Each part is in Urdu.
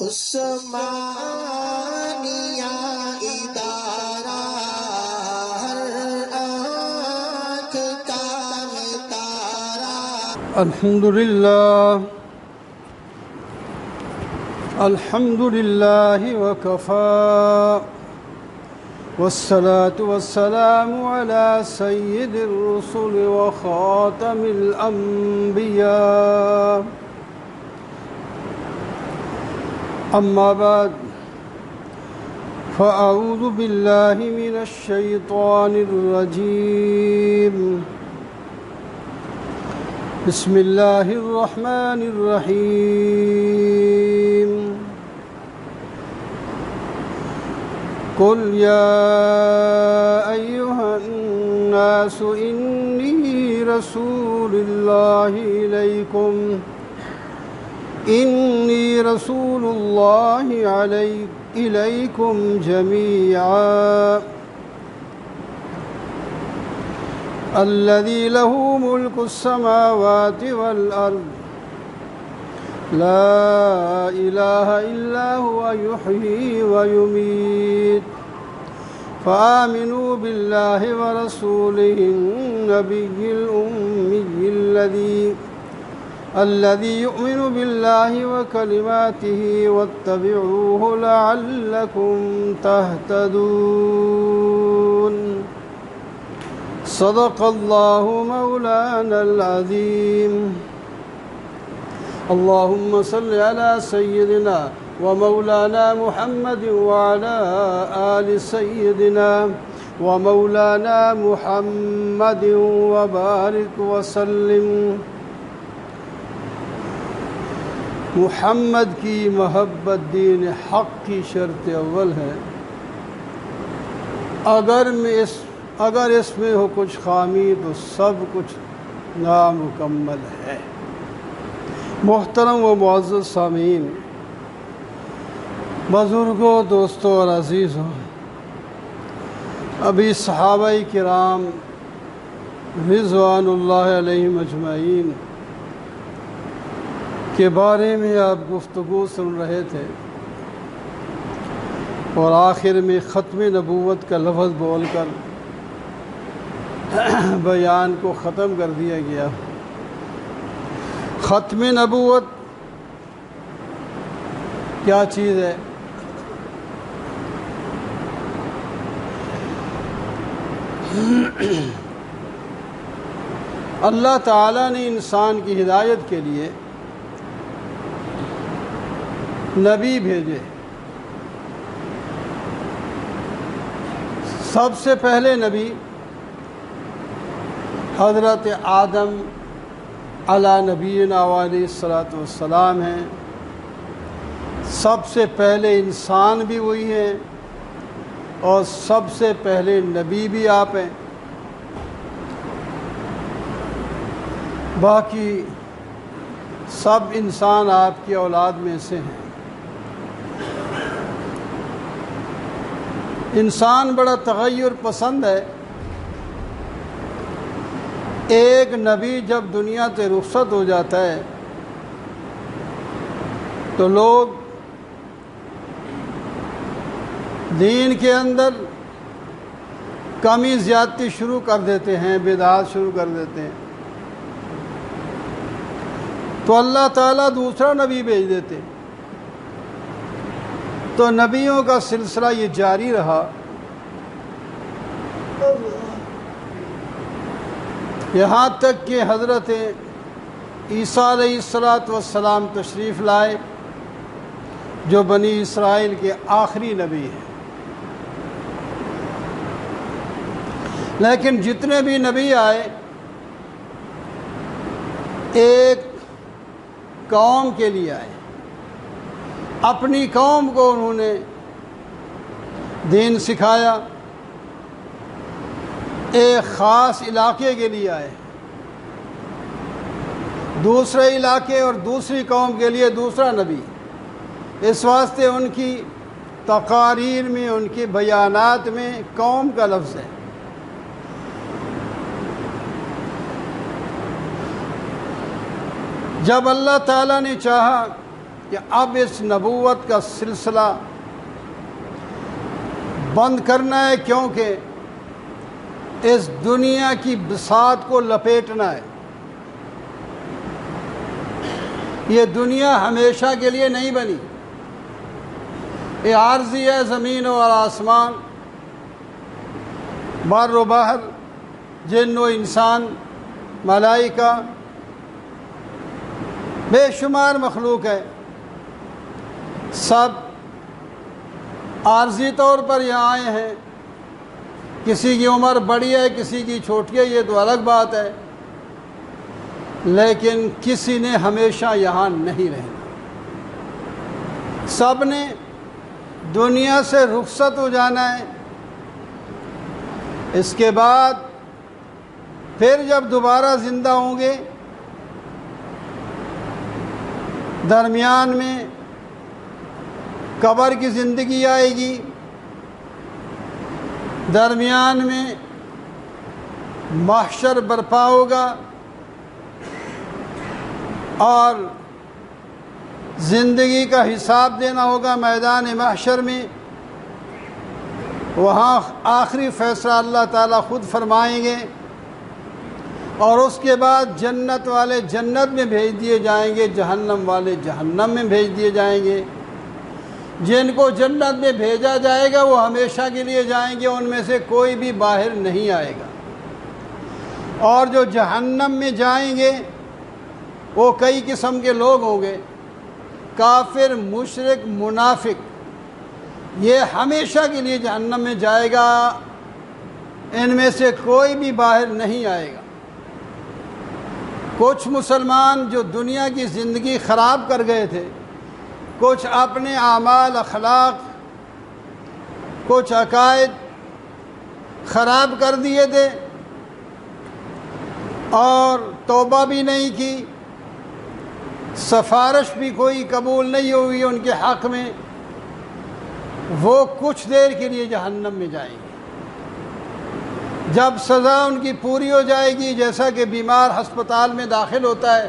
عثمانیہ ادارہ ہر آنکھ کا تارا۔ الحمد للہ وکفى والصلاة والسلام على سید الرسل وخاتم الانبیاء اما بعد فاعوذ باللہ من الشیطان الرجیم بسم اللہ الرحمن الرحیم قل یا ایہا الناس انی رسول اللہ الیکم جمیعا الذی لہ ملک السماوات والارض لا الہ الا هو یحیی ویمیت فآمنوا باللہ ورسولہ النبی الأمی الذی یؤمن باللہ وکلماتہ واتبعوہ لعلکم تہتدون۔ صدق اللہ مولانا العظیم۔ اللہم صل علی سیدنا ومولانا محمد وعلی آل سیدنا ومولانا محمد وبارک وسلم۔ محمد کی محبت دین حق کی شرط اول ہے، اگر اس میں ہو کچھ خامی تو سب کچھ نامکمل ہے۔ محترم و معزز سامعین، بزرگوں، دوستوں اور عزیزوں، ابھی صحابہ کرام رضوان اللہ علیہم اجمعین کے بارے میں آپ گفتگو سن رہے تھے، اور آخر میں ختم نبوت کا لفظ بول کر بیان کو ختم کر دیا گیا۔ ختم نبوت کیا چیز ہے؟ اللہ تعالیٰ نے انسان کی ہدایت کے لیے نبی بھیجے۔ سب سے پہلے نبی حضرت آدم علی نبینا علیہ الصلاۃ والسلام ہیں۔ سب سے پہلے انسان بھی وہی ہیں، اور سب سے پہلے نبی بھی آپ ہیں۔ باقی سب انسان آپ کی اولاد میں سے ہیں۔ انسان بڑا تغیر پسند ہے۔ ایک نبی جب دنیا سے رخصت ہو جاتا ہے تو لوگ دین کے اندر کمی زیادتی شروع کر دیتے ہیں، بدعات شروع کر دیتے ہیں، تو اللہ تعالیٰ دوسرا نبی بھیج دیتے۔ تو نبیوں کا سلسلہ یہ جاری رہا، یہاں تک کہ حضرت عیسیٰ علیہ السلام تشریف لائے، جو بنی اسرائیل کے آخری نبی ہیں۔ لیکن جتنے بھی نبی آئے، ایک قوم کے لیے آئے، اپنی قوم کو انہوں نے دین سکھایا۔ ایک خاص علاقے کے لیے آئے، دوسرے علاقے اور دوسری قوم کے لیے دوسرا نبی۔ اس واسطے ان کی تقاریر میں، ان کے بیانات میں قوم کا لفظ ہے۔ جب اللہ تعالیٰ نے چاہا کہ اب اس نبوت کا سلسلہ بند کرنا ہے، کیونکہ اس دنیا کی بساط کو لپیٹنا ہے۔ یہ دنیا ہمیشہ کے لیے نہیں بنی، یہ عارضی ہے۔ زمین اور آسمان، بر و بحر، جن و انسان، ملائکہ، بے شمار مخلوق ہے، سب عارضی طور پر یہاں آئے ہیں۔ کسی کی عمر بڑی ہے، کسی کی چھوٹی ہے، یہ تو الگ بات ہے، لیکن کسی نے ہمیشہ یہاں نہیں رہنا۔ سب نے دنیا سے رخصت ہو جانا ہے۔ اس کے بعد پھر جب دوبارہ زندہ ہوں گے، درمیان میں قبر کی زندگی آئے گی، درمیان میں محشر برپا ہوگا، اور زندگی کا حساب دینا ہوگا میدان محشر میں۔ وہاں آخری فیصلہ اللہ تعالیٰ خود فرمائیں گے، اور اس کے بعد جنت والے جنت میں بھیج دیے جائیں گے، جہنم والے جہنم میں بھیج دیے جائیں گے۔ جن کو جنت میں بھیجا جائے گا وہ ہمیشہ کے لیے جائیں گے، ان میں سے کوئی بھی باہر نہیں آئے گا۔ اور جو جہنم میں جائیں گے وہ کئی قسم کے لوگ ہوں گے، کافر، مشرک، منافق، یہ ہمیشہ کے لیے جہنم میں جائے گا، ان میں سے کوئی بھی باہر نہیں آئے گا۔ کچھ مسلمان جو دنیا کی زندگی خراب کر گئے تھے، کچھ اپنے اعمال، اخلاق، کچھ عقائد خراب کر دیے تھے اور توبہ بھی نہیں کی، سفارش بھی کوئی قبول نہیں ہوئی ان کے حق میں، وہ کچھ دیر کے لیے جہنم میں جائیں گے۔ جب سزا ان کی پوری ہو جائے گی، جیسا کہ بیمار ہسپتال میں داخل ہوتا ہے،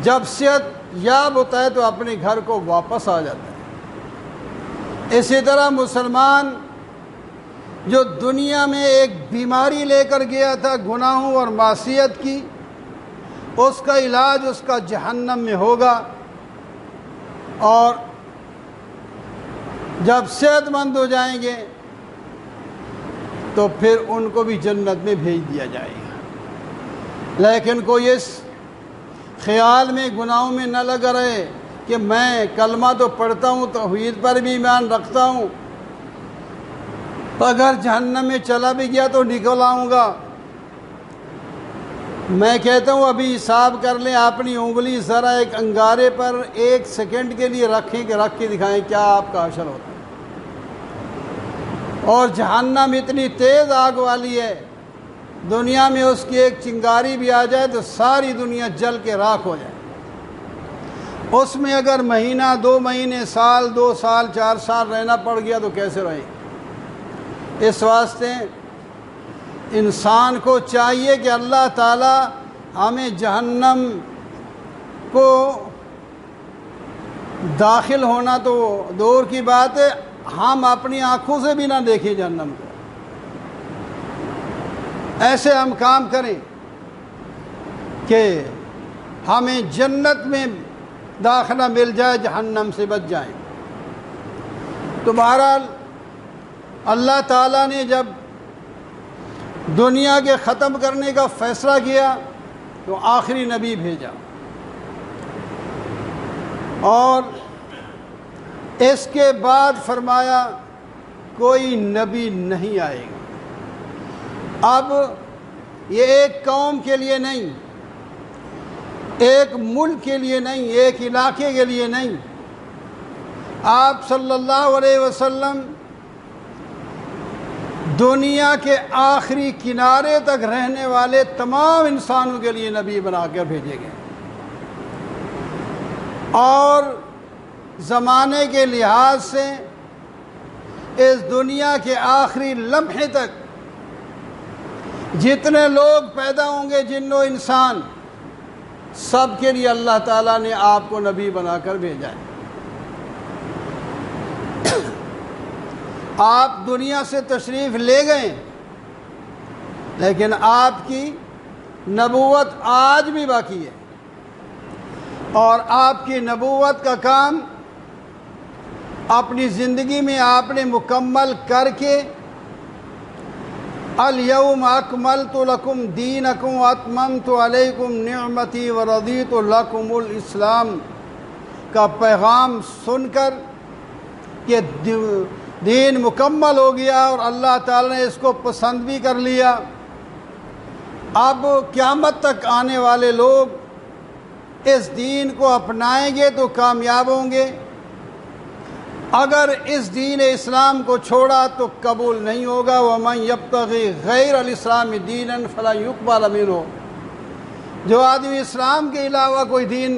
جب صحت یاب ہوتا ہے تو اپنے گھر کو واپس آ جاتا ہے۔ اسی طرح مسلمان جو دنیا میں ایک بیماری لے کر گیا تھا گناہوں اور معصیت کی، اس کا علاج اس کا جہنم میں ہوگا، اور جب صحت مند ہو جائیں گے تو پھر ان کو بھی جنت میں بھیج دیا جائے گا۔ لیکن کوئی اس خیال میں گناہوں میں نہ لگا رہے کہ میں کلمہ تو پڑھتا ہوں، توحید پر بھی ایمان رکھتا ہوں، اگر جہنم میں چلا بھی گیا تو نکل آؤں گا۔ میں کہتا ہوں ابھی حساب کر لیں، اپنی انگلی ذرا ایک انگارے پر 1 سیکنڈ کے لیے رکھیں کہ رکھ کے دکھائیں کیا آپ کا حشر ہوتا ہے۔ اور جہنم اتنی تیز آگ والی ہے، دنیا میں اس کی ایک چنگاری بھی آ جائے تو ساری دنیا جل کے راکھ ہو جائے۔ اس میں اگر مہینہ، 2 مہینے، سال، 2 سال، 4 سال رہنا پڑ گیا تو کیسے رہے؟ اس واسطے انسان کو چاہیے کہ اللہ تعالیٰ ہمیں جہنم کو داخل ہونا تو دور کی بات ہے، ہم اپنی آنکھوں سے بھی نہ دیکھیں جہنم کو۔ ایسے ہم کام کریں کہ ہمیں جنت میں داخلہ مل جائے، جہنم سے بچ جائیں۔ تو بہرحال اللہ تعالیٰ نے جب دنیا کے ختم کرنے کا فیصلہ کیا تو آخری نبی بھیجا، اور اس کے بعد فرمایا کوئی نبی نہیں آئے گا۔ اب یہ ایک قوم کے لیے نہیں، ایک ملک کے لیے نہیں، ایک علاقے کے لیے نہیں، آپ صلی اللہ علیہ وسلم دنیا کے آخری کنارے تک رہنے والے تمام انسانوں کے لیے نبی بنا کر بھیجے گئے، اور زمانے کے لحاظ سے اس دنیا کے آخری لمحے تک جتنے لوگ پیدا ہوں گے، جن و انسان، سب کے لیے اللہ تعالیٰ نے آپ کو نبی بنا کر بھیجا ہے۔ آپ دنیا سے تشریف لے گئے، لیکن آپ کی نبوت آج بھی باقی ہے، اور آپ کی نبوت کا کام اپنی زندگی میں آپ نے مکمل کر کے الیوم اکملت لکم دینکم واتممت علیکم نعمتی ورضیت لکم الاسلام کا پیغام سن کر کہ دین مکمل ہو گیا اور اللہ تعالی نے اس کو پسند بھی کر لیا، اب قیامت تک آنے والے لوگ اس دین کو اپنائیں گے تو کامیاب ہوں گے، اگر اس دین اسلام کو چھوڑا تو قبول نہیں ہوگا۔ وَمَنْ يَبْتَغِي غَيْرَ الْإِسْلَامِ دِينًا فَلَا يُقْبَلَ مِنْهُ، جو آدمی اسلام کے علاوہ کوئی دین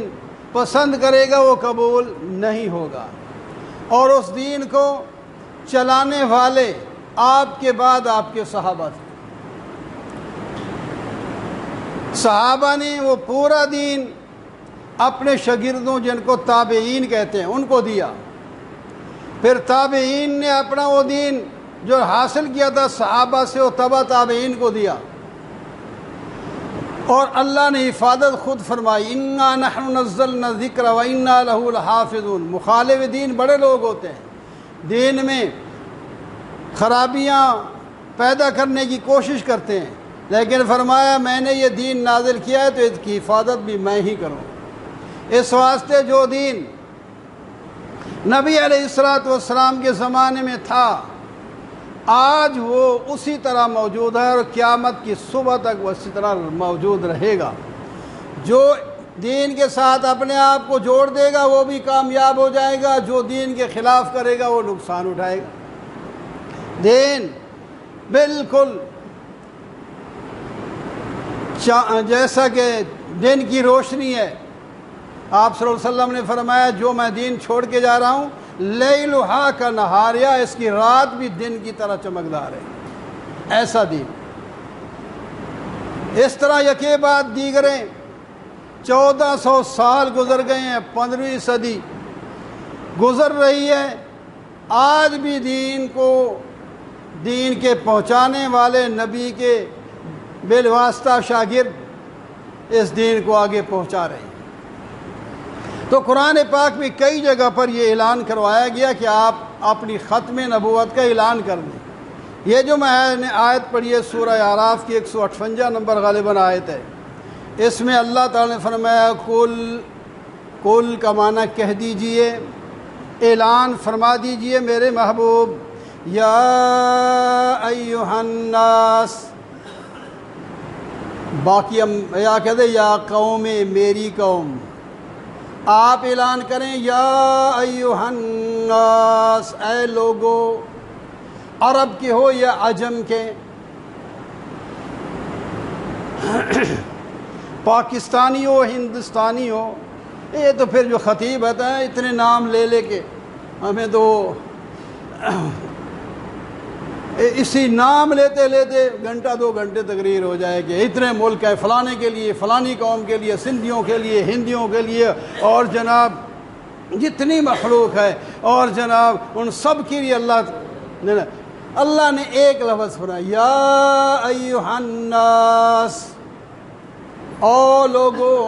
پسند کرے گا وہ قبول نہیں ہوگا، اور اس دین کو چلانے والے آپ کے بعد آپ کے صحابہ تھے۔ صحابہ نے وہ پورا دین اپنے شاگردوں، جن کو تابعین کہتے ہیں، ان کو دیا، پھر تابعین نے اپنا وہ دین جو حاصل کیا تھا صحابہ سے وہ تبع تابعین کو دیا، اور اللہ نے حفاظت خود فرمائی، اِنَّا نَحْنُ نَزَّلْنَا الذِّكْرَ وَإِنَّا لَهُ لَحَافِظُونَ۔ مخالف دین بڑے لوگ ہوتے ہیں، دین میں خرابیاں پیدا کرنے کی کوشش کرتے ہیں، لیکن فرمایا میں نے یہ دین نازل کیا ہے تو اس کی حفاظت بھی میں ہی کروں۔ اس واسطے جو دین نبی علیہ السلام کے زمانے میں تھا آج وہ اسی طرح موجود ہے، اور قیامت کی صبح تک وہ اسی طرح موجود رہے گا۔ جو دین کے ساتھ اپنے آپ کو جوڑ دے گا وہ بھی کامیاب ہو جائے گا، جو دین کے خلاف کرے گا وہ نقصان اٹھائے گا۔ دین بالکل جیسا کہ دن کی روشنی ہے، آپ صلی اللہ علیہ وسلم نے فرمایا جو میں دین چھوڑ کے جا رہا ہوں لیلھا کا نہاریہ، اس کی رات بھی دن کی طرح چمکدار ہے، ایسا دین۔ اس طرح یکے بعد دیگریں 1400 سال گزر گئے ہیں، 15ویں صدی گزر رہی ہے، آج بھی دین کے پہنچانے والے نبی کے بالواسطہ شاگرد اس دین کو آگے پہنچا رہے ہیں۔ تو قرآن پاک میں کئی جگہ پر یہ اعلان کروایا گیا کہ آپ اپنی ختم نبوت کا اعلان کر دیں۔ یہ جو میں نے آیت پڑھی ہے سورہ اعراف کی 158 نمبر غالباً آیت ہے، اس میں اللہ تعالی نے فرمایا کل کا معنی کہہ دیجئے، اعلان فرما دیجئے میرے محبوب، یا ایہا الناس، باقی ہم یا کہتے یا قوم، میری قوم، آپ اعلان کریں یا ایہا الناس، اے لوگو، عرب کے ہو یا عجم کے، پاکستانی ہو ہندوستانی ہو، یہ تو پھر جو خطیب ہوتا ہے اتنے نام لے کے ہمیں تو اسی نام لیتے لیتے گھنٹہ 2 گھنٹے تقریر ہو جائے کہ اتنے ملک ہے، فلانے کے لیے، فلانی قوم کے لیے، سندھیوں کے لیے، ہندیوں کے لیے، اور جناب جتنی مخلوق ہے، اور جناب ان سب کے لیے اللہ نے ایک لفظ فرمایا، یا ایہا الناس، او لوگو،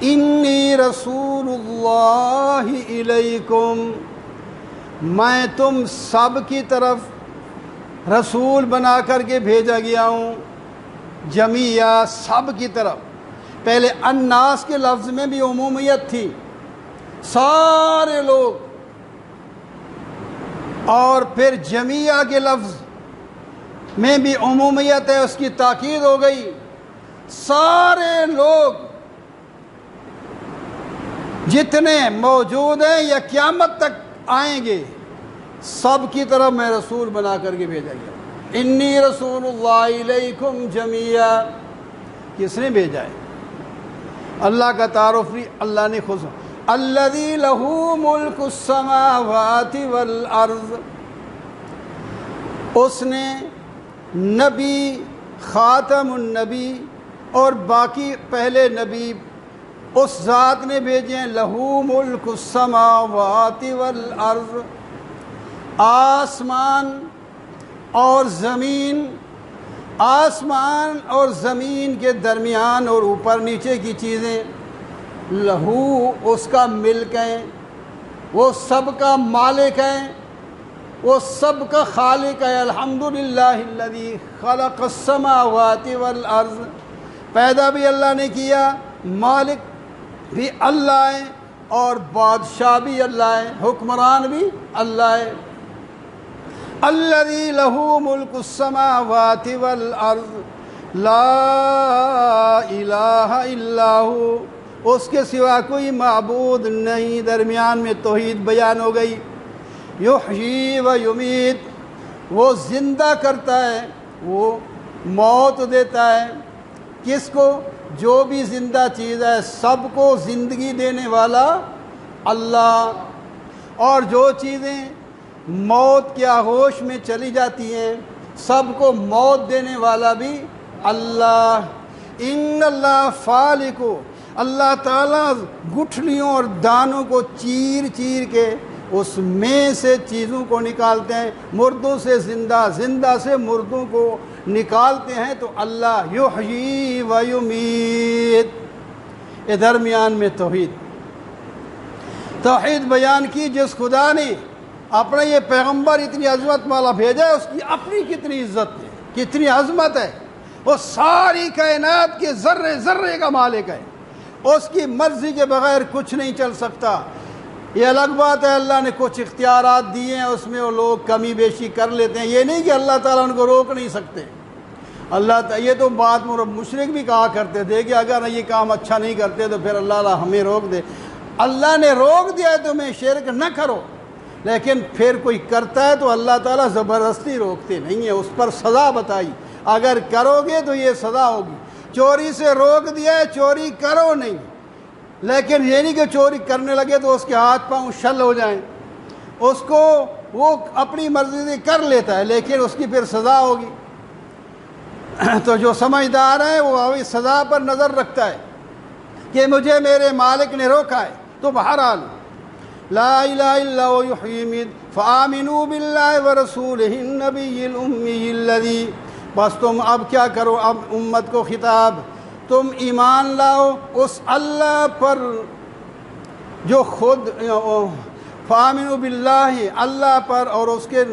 انی رسول اللہ الیکم، میں تم سب کی طرف رسول بنا کر کے بھیجا گیا ہوں، جمیعہ، سب کی طرف۔ پہلے الناس کے لفظ میں بھی عمومیت تھی، سارے لوگ، اور پھر جمیعہ کے لفظ میں بھی عمومیت ہے، اس کی تاکید ہو گئی، سارے لوگ جتنے موجود ہیں یا قیامت تک آئیں گے سب کی طرف میں رسول بنا کر کے بھیجا گیا۔ انی رسول اللہ علیکم جمیعا، کس نے بھیجا ہے؟ اللہ کا تعارف بھی اللہ نے خود، الذی لہ ملک السماوات والارض، اس نے نبی، خاتم النبی اور باقی پہلے نبی اس ذات نے بھیجے ہیں، لہو ملک السماوات والارض، آسمان اور زمین، آسمان اور زمین کے درمیان اور اوپر نیچے کی چیزیں، لہو اس کا ملک ہے، وہ سب کا مالک ہے، وہ سب کا خالق ہے۔ الحمدللہ الذی خلق السماوات والارض، پیدا بھی اللہ نے کیا، مالک بھی اللہ ہے اور بادشاہ بھی اللہ ہے، حکمران بھی اللہ ہے۔ الذی لہ ملک السماوات والارض لا الہ الا ہو، اس کے سوا کوئی معبود نہیں۔ درمیان میں توحید بیان ہو گئی۔ یحیی و یمیت، وہ زندہ کرتا ہے، وہ موت دیتا ہے۔ کس کو؟ جو بھی زندہ چیز ہے سب کو زندگی دینے والا اللہ، اور جو چیزیں موت کے آغوش میں چلی جاتی ہیں سب کو موت دینے والا بھی اللہ۔ ان اللہ فالق، اللہ تعالیٰ گٹھلیوں اور دانوں کو چیر چیر کے اس میں سے چیزوں کو نکالتے ہیں، مردوں سے زندہ، زندہ سے مردوں کو نکالتے ہیں، تو اللہ یحیی و یمیت۔ یہ درمیان میں توحید بیان کی۔ جس خدا نے اپنا یہ پیغمبر اتنی عظمت والا بھیجا ہے، اس کی اپنی کتنی عزت ہے، کتنی عظمت ہے۔ وہ ساری کائنات کے ذرے ذرے کا مالک ہے، اس کی مرضی کے بغیر کچھ نہیں چل سکتا۔ یہ الگ بات ہے اللہ نے کچھ اختیارات دیے ہیں، اس میں وہ لوگ کمی بیشی کر لیتے ہیں، یہ نہیں کہ اللہ تعالیٰ ان کو روک نہیں سکتے۔ یہ تو بات مشرک بھی کہا کرتے تھے کہ اگر یہ کام اچھا نہیں کرتے تو پھر اللہ ہمیں روک دے۔ اللہ نے روک دیا ہے تمہیں شرک نہ کرو، لیکن پھر کوئی کرتا ہے تو اللہ تعالیٰ زبردستی روکتے نہیں ہے، اس پر سزا بتائی، اگر کرو گے تو یہ سزا ہوگی۔ چوری سے روک دیا ہے، چوری کرو نہیں، لیکن یہ نہیں کہ چوری کرنے لگے تو اس کے ہاتھ پاؤں شل ہو جائیں۔ اس کو وہ اپنی مرضی سے کر لیتا ہے لیکن اس کی پھر سزا ہوگی۔ تو جو سمجھدار ہے وہ اس سزا پر نظر رکھتا ہے کہ مجھے میرے مالک نے روکا ہے، تو بہرحال لا الہ الا هو یحیی ویمیت فآمنوا باللہ ورسولہ النبی الامی الذی، بس تم اب کیا کرو، اب امت کو خطاب، تم ایمان لاؤ اس اللہ پر جو خود فآمنوا باللہ، اللہ پر اور اس کے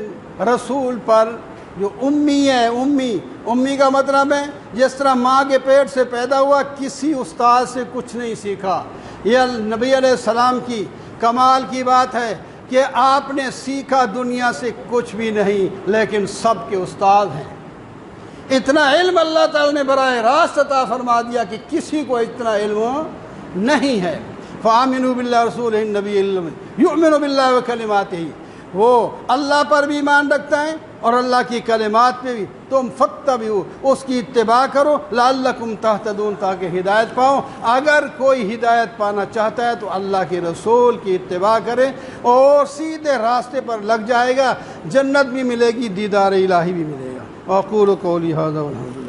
رسول پر جو امی ہے۔ امی کا مطلب ہے جس طرح ماں کے پیٹ سے پیدا ہوا، کسی استاد سے کچھ نہیں سیکھا۔ یہ نبی علیہ السلام کی کمال کی بات ہے کہ آپ نے سیکھا دنیا سے کچھ بھی نہیں، لیکن سب کے استاد ہیں۔ اتنا علم اللہ تعالیٰ نے براہ راست عطا فرما دیا کہ کسی کو اتنا علم نہیں ہے۔ فآمنوا باللہ رسولہ النبی الأمی یؤمن باللہ وکلماتہ، وہ اللہ پر بھی ایمان رکھتا ہے اور اللہ کی کلمات پہ بھی۔ تم فاتبعوا، اس کی اتباع کرو، لعلکم تہتدون، تاکہ ہدایت پاؤ۔ اگر کوئی ہدایت پانا چاہتا ہے تو اللہ کے رسول کی اتباع کرے اور سیدھے راستے پر لگ جائے گا، جنت بھی ملے گی، دیدار الہی بھی ملے گا۔ اقول قولی ھذا والحمد للہ۔